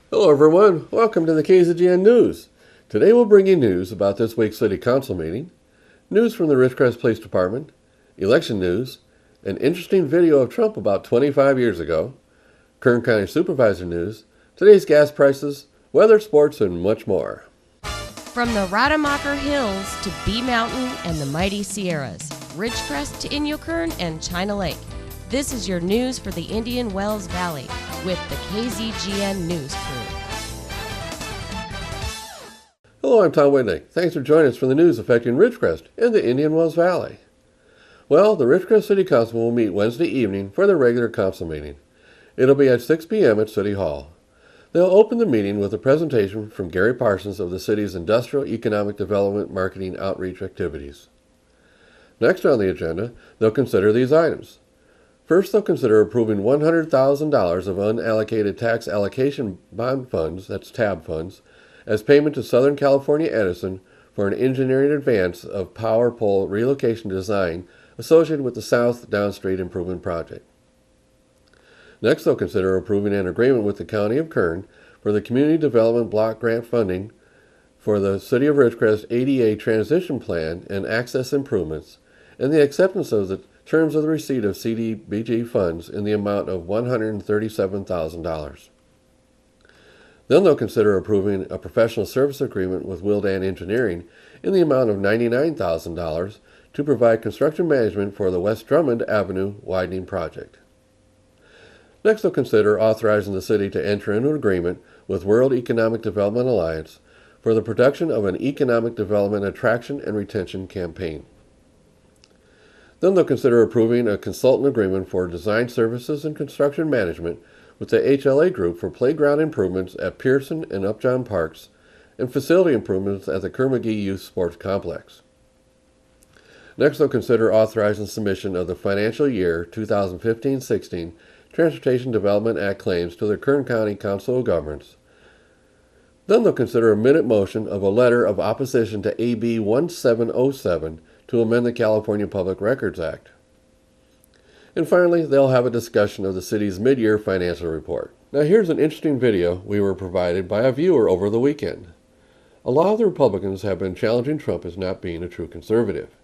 Hello everyone, welcome to the KZGN News. Today we'll bring you news about this week's City Council meeting, news from the Ridgecrest Police Department, election news, an interesting video of Trump about 25 years ago, Kern County Supervisor news, today's gas prices, weather, sports, and much more. From the Rademacher Hills to Bee Mountain and the mighty Sierras, Ridgecrest to Inyokern and China Lake, this is your news for the Indian Wells Valley with the KZGN News crew. Hello, I'm Tom Whitney. Thanks for joining us for the news affecting Ridgecrest and the Indian Wells Valley. Well, the Ridgecrest City Council will meet Wednesday evening for their regular council meeting. It'll be at 6 p.m. at City Hall. They'll open the meeting with a presentation from Gary Parsons of the city's Industrial Economic Development Marketing Outreach activities. Next on the agenda, they'll consider these items. First, they'll consider approving $100,000 of unallocated tax allocation bond funds, that's TAB funds, as payment to Southern California Edison for an engineering advance of power pole relocation design associated with the South Downstreet Improvement Project. Next, they'll consider approving an agreement with the County of Kern for the Community Development Block Grant funding for the City of Ridgecrest ADA Transition Plan and Access Improvements, and the acceptance of the terms of the receipt of CDBG funds in the amount of $137,000. Then they'll consider approving a professional service agreement with Wildan Engineering in the amount of $99,000 to provide construction management for the West Drummond Avenue widening project. Next, they'll consider authorizing the city to enter into an agreement with World Economic Development Alliance for the production of an economic development attraction and retention campaign. Then they'll consider approving a consultant agreement for design services and construction management with the HLA Group for playground improvements at Pearson and Upjohn Parks and facility improvements at the Kerr-McGee Youth Sports Complex. Next, they'll consider authorizing submission of the financial year 2015-16 Transportation Development Act claims to the Kern County Council of Governments. Then they'll consider a minute motion of a letter of opposition to AB 1707 to amend the California Public Records Act. And finally, they'll have a discussion of the city's mid-year financial report. Now here's an interesting video we were provided by a viewer over the weekend. A lot of the Republicans have been challenging Trump as not being a true conservative,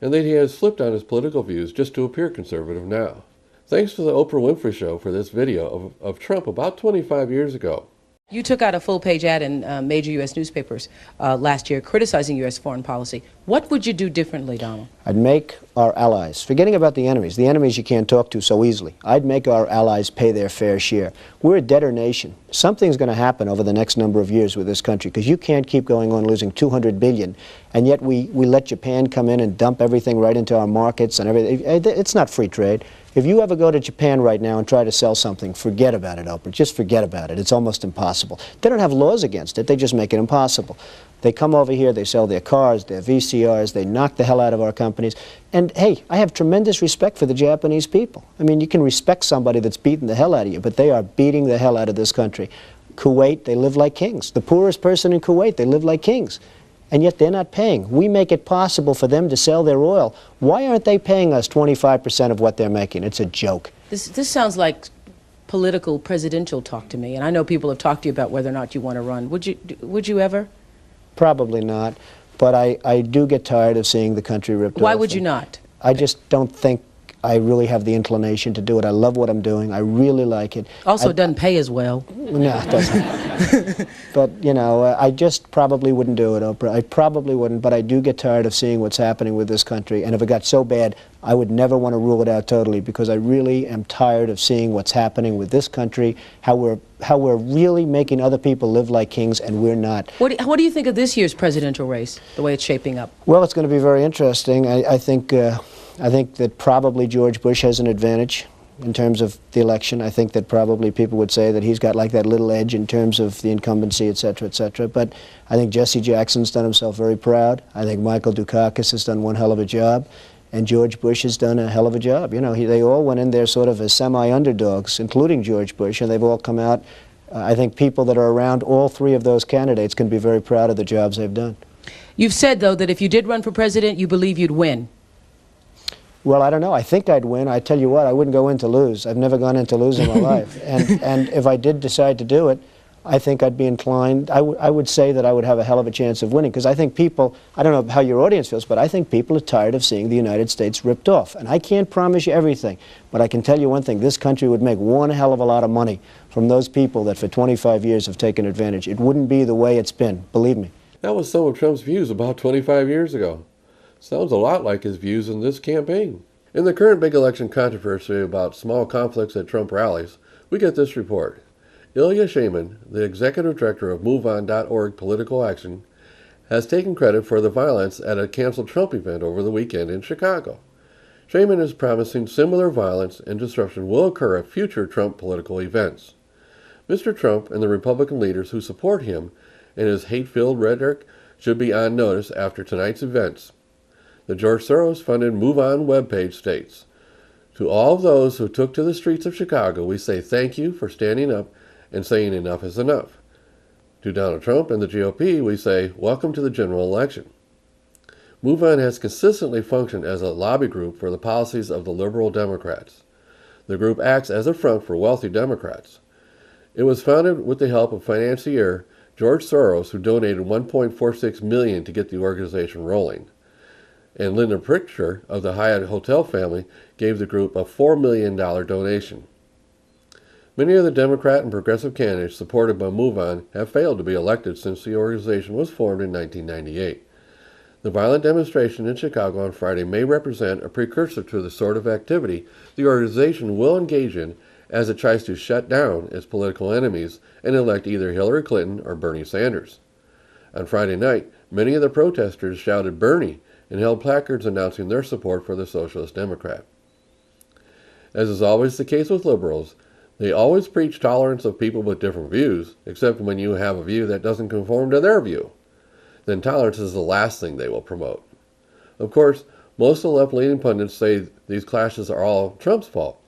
and that he has slipped on his political views just to appear conservative now. Thanks to the Oprah Winfrey Show for this video of Trump about 25 years ago. You took out a full-page ad in major U.S. newspapers last year criticizing U.S. foreign policy. What would you do differently, Donald? I'd make our allies, forgetting about the enemies you can't talk to so easily, I'd make our allies pay their fair share. We're a debtor nation. Something's going to happen over the next number of years with this country, because you can't keep going on losing $200 billion, and yet we let Japan come in and dump everything right into our markets and everything. It's not free trade. If you ever go to Japan right now and try to sell something, forget about it, Oprah. Just forget about it. It's almost impossible. They don't have laws against it. They just make it impossible. They come over here, they sell their cars, their VCRs, they knock the hell out of our companies. And hey, I have tremendous respect for the Japanese people. I mean, you can respect somebody that's beating the hell out of you, but they are beating the hell out of this country. Kuwait, they live like kings. The poorest person in Kuwait, they live like kings. And yet they're not paying. We make it possible for them to sell their oil. Why aren't they paying us 25% of what they're making? It's a joke. This sounds like political presidential talk to me, and I know people have talked to you about whether or not you want to run. Would you ever? Probably not, but I do get tired of seeing the country ripped off. Why would you not? I just don't think I really have the inclination to do it. I love what I'm doing. I really like it. Also, it doesn't pay as well. No, it doesn't. But, you know, I just probably wouldn't do it, Oprah. I probably wouldn't, but I do get tired of seeing what's happening with this country. And if it got so bad, I would never want to rule it out totally, because I really am tired of seeing what's happening with this country, how we're really making other people live like kings, and we're not. What do you think of this year's presidential race, the way it's shaping up? Well, it's going to be very interesting. I think that probably George Bush has an advantage in terms of the election. I think that probably people would say that he's got like that little edge in terms of the incumbency, et cetera, et cetera. But I think Jesse Jackson's done himself very proud. I think Michael Dukakis has done one hell of a job. And George Bush has done a hell of a job. You know, they all went in there sort of as semi-underdogs, including George Bush, and they've all come out. I think people that are around all three of those candidates can be very proud of the jobs they've done. You've said, though, that if you did run for president, you believe you'd win. Well, I don't know. I think I'd win. I tell you what, I wouldn't go in to lose. I've never gone in to lose in my life. And if I did decide to do it, I think I'd be inclined, I would say that I would have a hell of a chance of winning, because I think people, I don't know how your audience feels, but I think people are tired of seeing the United States ripped off. And I can't promise you everything, but I can tell you one thing, this country would make one hell of a lot of money from those people that for 25 years have taken advantage. It wouldn't be the way it's been, believe me. That was some of Trump's views about 25 years ago. Sounds a lot like his views in this campaign. In the current big election controversy about small conflicts at Trump rallies, we get this report. Ilya Shaiman, the executive director of MoveOn.org Political Action, has taken credit for the violence at a canceled Trump event over the weekend in Chicago. Shaiman is promising similar violence and disruption will occur at future Trump political events. Mr. Trump and the Republican leaders who support him and his hate-filled rhetoric should be on notice after tonight's events. The George Soros-funded MoveOn webpage states, "To all of those who took to the streets of Chicago, we say thank you for standing up and saying enough is enough. To Donald Trump and the GOP, we say, welcome to the general election." MoveOn has consistently functioned as a lobby group for the policies of the liberal Democrats. The group acts as a front for wealthy Democrats. It was founded with the help of financier George Soros, who donated $1.46 million to get the organization rolling. And Linda Pritzker of the Hyatt Hotel family gave the group a $4 million donation. Many of the Democrat and progressive candidates supported by MoveOn have failed to be elected since the organization was formed in 1998. The violent demonstration in Chicago on Friday may represent a precursor to the sort of activity the organization will engage in as it tries to shut down its political enemies and elect either Hillary Clinton or Bernie Sanders. On Friday night, many of the protesters shouted "Bernie" and held placards announcing their support for the Socialist Democrat. As is always the case with liberals, they always preach tolerance of people with different views, except when you have a view that doesn't conform to their view. Then tolerance is the last thing they will promote. Of course, most of the left-leaning pundits say these clashes are all Trump's fault,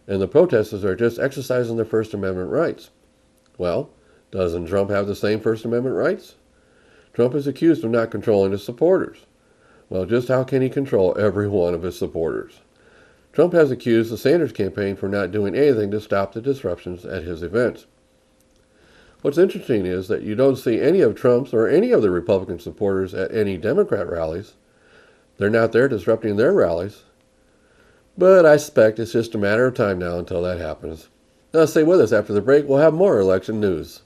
and the protesters are just exercising their First Amendment rights. Well, doesn't Trump have the same First Amendment rights? Trump is accused of not controlling his supporters. Well, just how can he control every one of his supporters? Trump has accused the Sanders campaign for not doing anything to stop the disruptions at his events. What's interesting is that you don't see any of Trump's or any of the Republican supporters at any Democrat rallies. They're not there disrupting their rallies. But I suspect it's just a matter of time now until that happens. Now stay with us. After the break, we'll have more election news.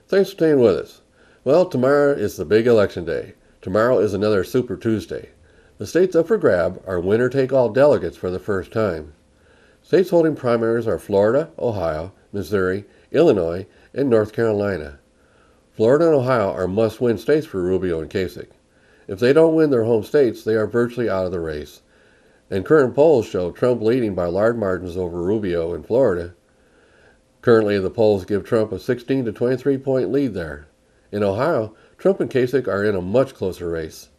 Thanks for staying with us. Well, tomorrow is the big election day. Tomorrow is another Super Tuesday. The states up for grab are winner-take-all delegates for the first time. States holding primaries are Florida, Ohio, Missouri, Illinois, and North Carolina. Florida and Ohio are must-win states for Rubio and Kasich. If they don't win their home states, they are virtually out of the race. And current polls show Trump leading by large margins over Rubio in Florida. Currently, the polls give Trump a 16 to 23-point lead there. In Ohio, Trump and Kasich are in a much closer race.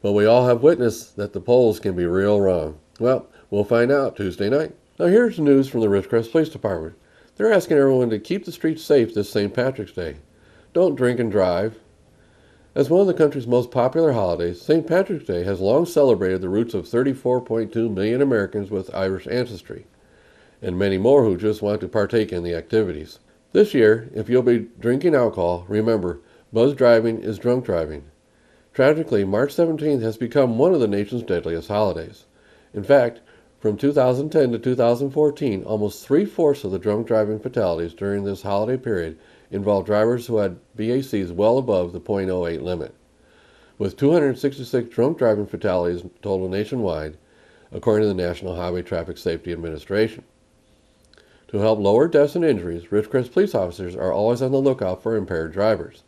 But we all have witnessed that the polls can be real wrong. Well, we'll find out Tuesday night. Now here's news from the Ridgecrest Police Department. They're asking everyone to keep the streets safe this St. Patrick's Day. Don't drink and drive. As one of the country's most popular holidays, St. Patrick's Day has long celebrated the roots of 34.2 million Americans with Irish ancestry, and many more who just want to partake in the activities. This year, if you'll be drinking alcohol, remember, buzz driving is drunk driving. Tragically, March 17th has become one of the nation's deadliest holidays. In fact, from 2010 to 2014, almost 3/4 of the drunk driving fatalities during this holiday period involved drivers who had BACs well above the .08 limit, with 266 drunk driving fatalities total nationwide, according to the National Highway Traffic Safety Administration. To help lower deaths and injuries, Ridgecrest police officers are always on the lookout for impaired drivers.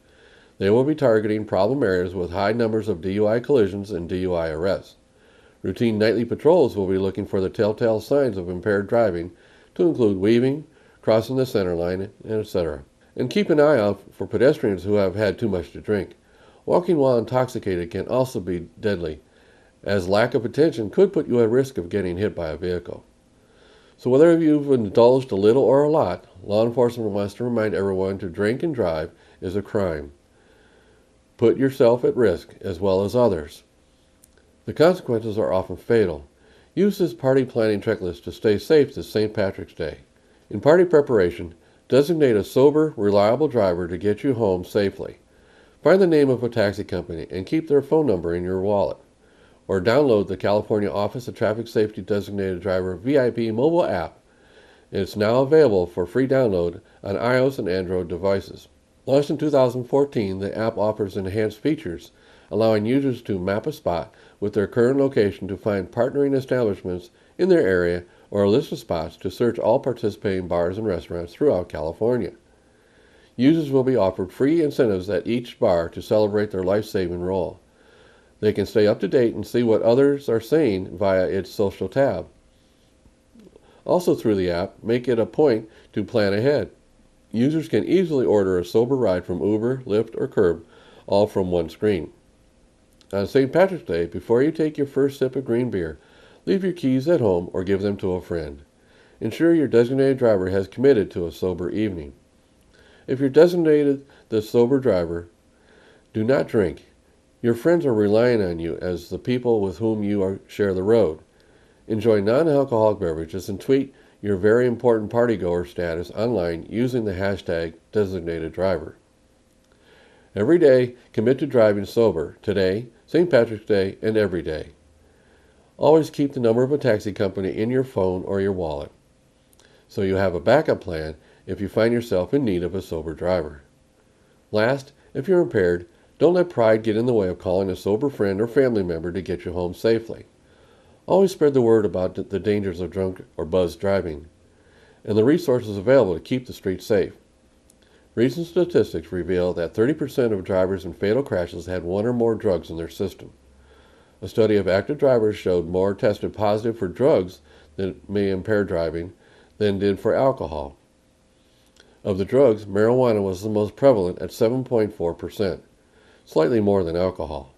They will be targeting problem areas with high numbers of DUI collisions and DUI arrests. Routine nightly patrols will be looking for the telltale signs of impaired driving, to include weaving, crossing the center line, etc. And keep an eye out for pedestrians who have had too much to drink. Walking while intoxicated can also be deadly, as lack of attention could put you at risk of getting hit by a vehicle. So whether you've indulged a little or a lot, law enforcement wants to remind everyone to drink and drive is a crime. Put yourself at risk as well as others. The consequences are often fatal. Use this party planning checklist to stay safe this St. Patrick's Day. In party preparation, designate a sober, reliable driver to get you home safely. Find the name of a taxi company and keep their phone number in your wallet. Or download the California Office of Traffic Safety Designated Driver VIP mobile app. It's now available for free download on iOS and Android devices. Launched in 2014, the app offers enhanced features, allowing users to map a spot with their current location to find partnering establishments in their area or a list of spots to search all participating bars and restaurants throughout California. Users will be offered free incentives at each bar to celebrate their life-saving role. They can stay up to date and see what others are saying via its social tab. Also through the app, make it a point to plan ahead. Users can easily order a sober ride from Uber, Lyft, or Curb, all from one screen. On St. Patrick's Day, before you take your first sip of green beer, leave your keys at home or give them to a friend. Ensure your designated driver has committed to a sober evening. If you're designated the sober driver, do not drink. Your friends are relying on you as the people with whom you share the road. Enjoy non-alcoholic beverages and tweet your very important partygoer status online using the hashtag designated driver. Every day, commit to driving sober, today, St. Patrick's Day, and every day. Always keep the number of a taxi company in your phone or your wallet, so you have a backup plan if you find yourself in need of a sober driver. Last, if you're impaired, don't let pride get in the way of calling a sober friend or family member to get you home safely. Always spread the word about the dangers of drunk or buzzed driving, and the resources available to keep the streets safe. Recent statistics reveal that 30% of drivers in fatal crashes had one or more drugs in their system. A study of active drivers showed more tested positive for drugs that may impair driving than did for alcohol. Of the drugs, marijuana was the most prevalent at 7.4%, slightly more than alcohol.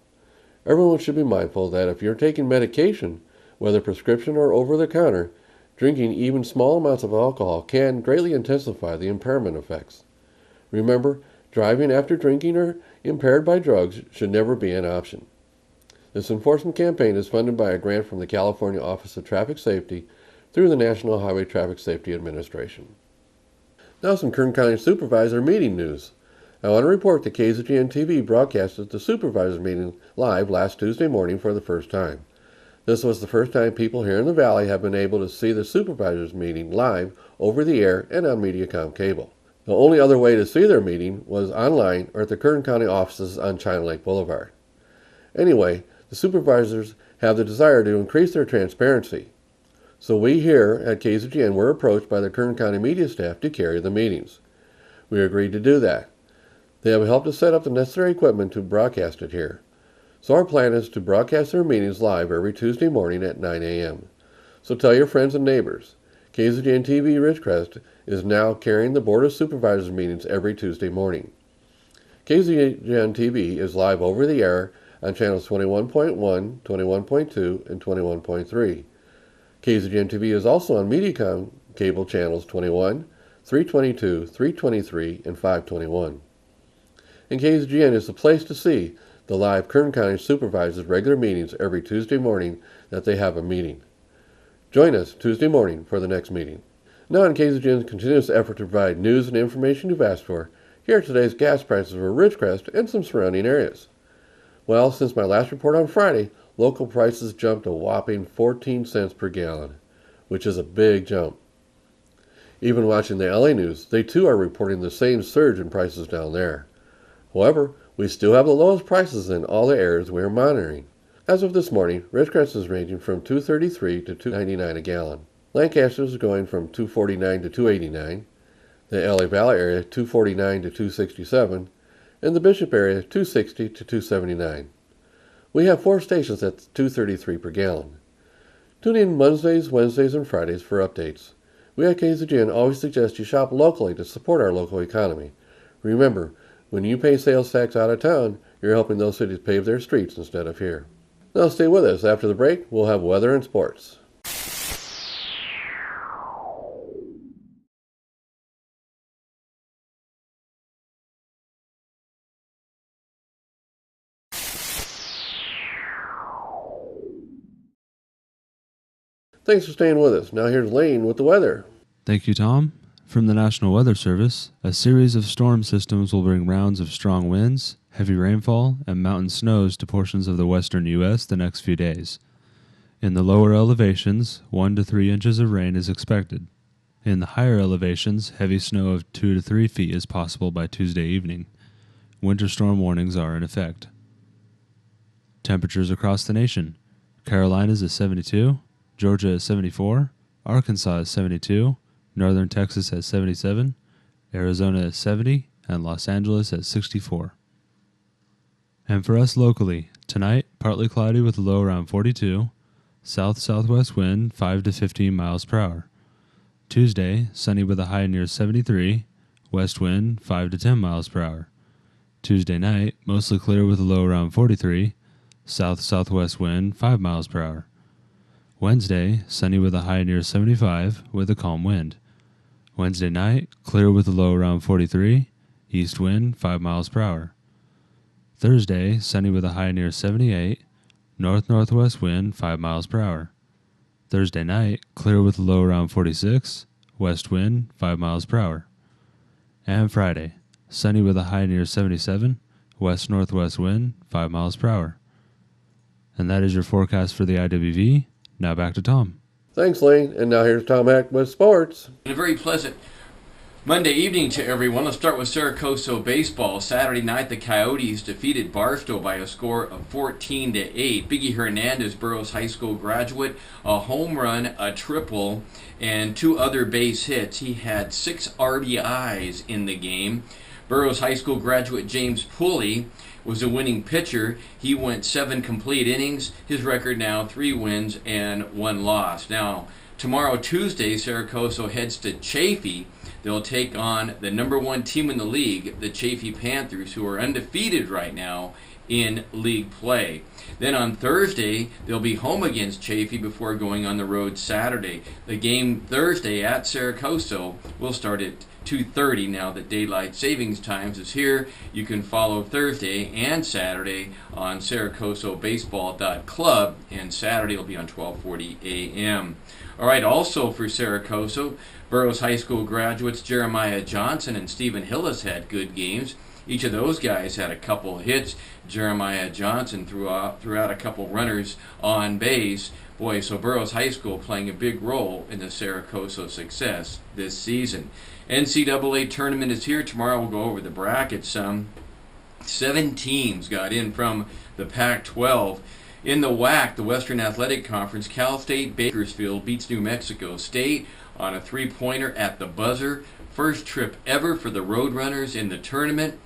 Everyone should be mindful that if you're taking medication, whether prescription or over-the-counter, drinking even small amounts of alcohol can greatly intensify the impairment effects. Remember, driving after drinking or impaired by drugs should never be an option. This enforcement campaign is funded by a grant from the California Office of Traffic Safety through the National Highway Traffic Safety Administration. Now some Kern County Supervisor meeting news. I want to report that KZGN-TV broadcasted the Supervisors meeting live last Tuesday morning for the first time. This was the first time people here in the Valley have been able to see the Supervisors meeting live over the air and on Mediacom cable. The only other way to see their meeting was online or at the Kern County offices on China Lake Boulevard. Anyway, the supervisors have the desire to increase their transparency. So we here at KZGN were approached by the Kern County media staff to carry the meetings. We agreed to do that. They have helped us set up the necessary equipment to broadcast it here. So our plan is to broadcast their meetings live every Tuesday morning at 9 a.m. So tell your friends and neighbors. KZGN-TV Ridgecrest is now carrying the Board of Supervisors meetings every Tuesday morning. KZGN-TV is live over the air on channels 21.1, 21.2, and 21.3. KZGN-TV is also on Mediacom cable channels 21, 322, 323, and 521. And KZGN is the place to see the live Kern County Supervisors regular meetings every Tuesday morning that they have a meeting. Join us Tuesday morning for the next meeting. Now in KZGN's continuous effort to provide news and information you've asked for, here are today's gas prices for Ridgecrest and some surrounding areas. Well, since my last report on Friday, local prices jumped a whopping 14 cents per gallon, which is a big jump. Even watching the LA news, they too are reporting the same surge in prices down there. However, we still have the lowest prices in all the areas we are monitoring. As of this morning, Ridgecrest is ranging from $2.33 to $2.99 a gallon. Lancaster is going from $2.49 to $2.89. The LA Valley area $2.49 to $2.67, and the Bishop area $2.60 to $2.79. We have 4 stations at $2.33 per gallon. Tune in Mondays, Wednesdays, and Fridays for updates. We at KZGN always suggest you shop locally to support our local economy. Remember, when you pay sales tax out of town, you're helping those cities pave their streets instead of here. Now stay with us. After the break, we'll have weather and sports. Thanks for staying with us. Now here's Lane with the weather. Thank you, Tom. From the National Weather Service, a series of storm systems will bring rounds of strong winds, heavy rainfall, and mountain snows to portions of the western U.S. the next few days. In the lower elevations, 1 to 3 inches of rain is expected. In the higher elevations, heavy snow of 2 to 3 feet is possible by Tuesday evening. Winter storm warnings are in effect. Temperatures across the nation. Carolinas is 72, Georgia is 74, Arkansas is 72, Northern Texas has 77, Arizona is 70, and Los Angeles at 64. And for us locally, tonight, partly cloudy with a low around 42, south-southwest wind 5 to 15 miles per hour. Tuesday, sunny with a high near 73, west wind 5 to 10 miles per hour. Tuesday night, mostly clear with a low around 43, south-southwest wind 5 miles per hour. Wednesday, sunny with a high near 75 with a calm wind. Wednesday night, clear with a low around 43, east wind 5 miles per hour. Thursday, sunny with a high near 78, north-northwest wind 5 miles per hour. Thursday night, clear with a low around 46, west wind 5 miles per hour. And Friday, sunny with a high near 77, west-northwest wind 5 miles per hour. And that is your forecast for the IWV. Now back to Tom. Thanks, Lane. And now here's Tom Heck with sports. And a very pleasant Monday evening to everyone. Let's start with Saracoso baseball. Saturday night, the Coyotes defeated Barstow by a score of 14-8. Biggie Hernandez, Burroughs High School graduate, a home run, a triple, and 2 other base hits. He had 6 RBIs in the game. Burroughs High School graduate James Pulley was a winning pitcher. He went 7 complete innings. His record now 3 wins and 1 loss. Now, tomorrow, Tuesday, Saracoso heads to Chaffee. They'll take on the number 1 team in the league, the Chaffee Panthers, who are undefeated right now in league play. Then on Thursday, they'll be home against Chaffee before going on the road Saturday. The game Thursday at Saracoso will start at 2:30 now that daylight savings times is here. You can follow Thursday and Saturday on SaracosoBaseball.club, and Saturday will be on 12:40 a.m. All right, also for Saracoso, Burroughs High School graduates Jeremiah Johnson and Stephen Hillis had good games. Each of those guys had a couple hits. Jeremiah Johnson threw out a couple runners on base. Boy, so Burroughs High School playing a big role in the Saracoso success this season. NCAA tournament is here. Tomorrow we'll go over the brackets. 7 teams got in from the Pac-12. In the WAC, the Western Athletic Conference, Cal State Bakersfield beats New Mexico State on a 3-pointer at the buzzer. First trip ever for the Roadrunners in the tournament.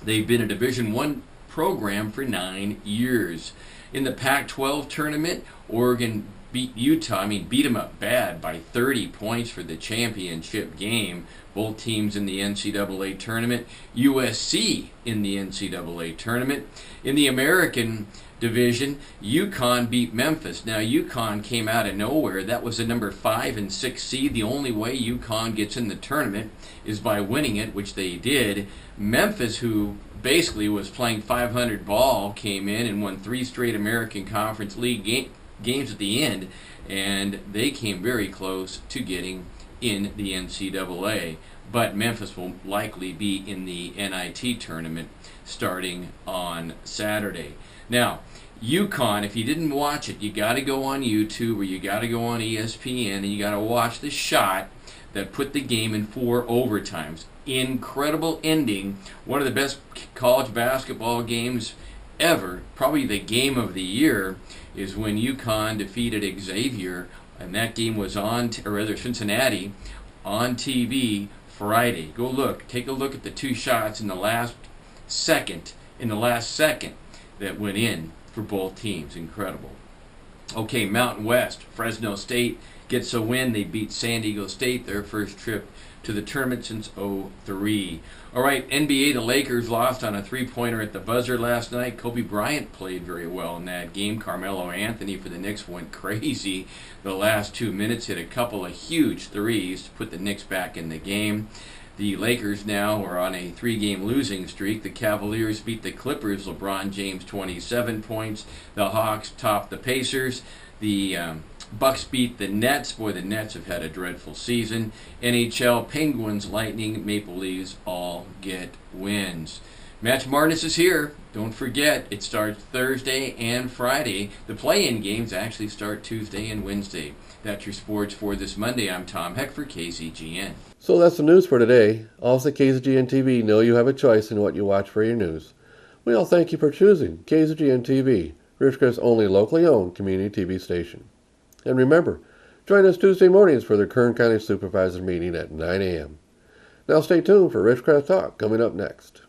They've been a Division I program for 9 years. In the Pac-12 tournament, Oregon beat Utah, beat them up bad by 30 points for the championship game. Both teams in the NCAA tournament. USC in the NCAA tournament. In the American Division, UConn beat Memphis. Now, UConn came out of nowhere. That was a number 5 and 6 seed. The only way UConn gets in the tournament is by winning it, which they did. Memphis, who basically was playing 500 ball, came in and won 3 straight American Conference League games at the end, and they came very close to getting in the NCAA. But Memphis will likely be in the NIT tournament starting on Saturday. Now, UConn, if you didn't watch it, you got to go on YouTube or you got to go on ESPN and you got to watch the shot that put the game in 4 overtimes. Incredible ending. One of the best college basketball games ever. Probably the game of the year is when UConn defeated Xavier, and that game was on, or rather Cincinnati, on TV Friday. Go look. Take a look at the 2 shots in the last second that went in for both teams. Incredible. Okay, Mountain West. Fresno State gets a win. They beat San Diego State, their first trip to the tournament since 2003. All right, NBA, the Lakers lost on a 3-pointer at the buzzer last night. Kobe Bryant played very well in that game. Carmelo Anthony for the Knicks went crazy the last 2 minutes, hit a couple of huge threes to put the Knicks back in the game. The Lakers now are on a 3-game losing streak. The Cavaliers beat the Clippers. LeBron James 27 points. The Hawks topped the Pacers. The Bucks beat the Nets. Boy, the Nets have had a dreadful season. NHL, Penguins, Lightning, Maple Leafs all get wins. Match Madness is here. Don't forget, it starts Thursday and Friday. The play-in games actually start Tuesday and Wednesday. That's your sports for this Monday. I'm Tom Heck for KZGN. So that's the news for today. Also, KZGN-TV know you have a choice in what you watch for your news. We all thank you for choosing KZGN-TV, Ridgecrest's only locally owned community TV station. And remember, join us Tuesday mornings for the Kern County Supervisor meeting at 9 a.m. Now stay tuned for Ridgecrest Talk coming up next.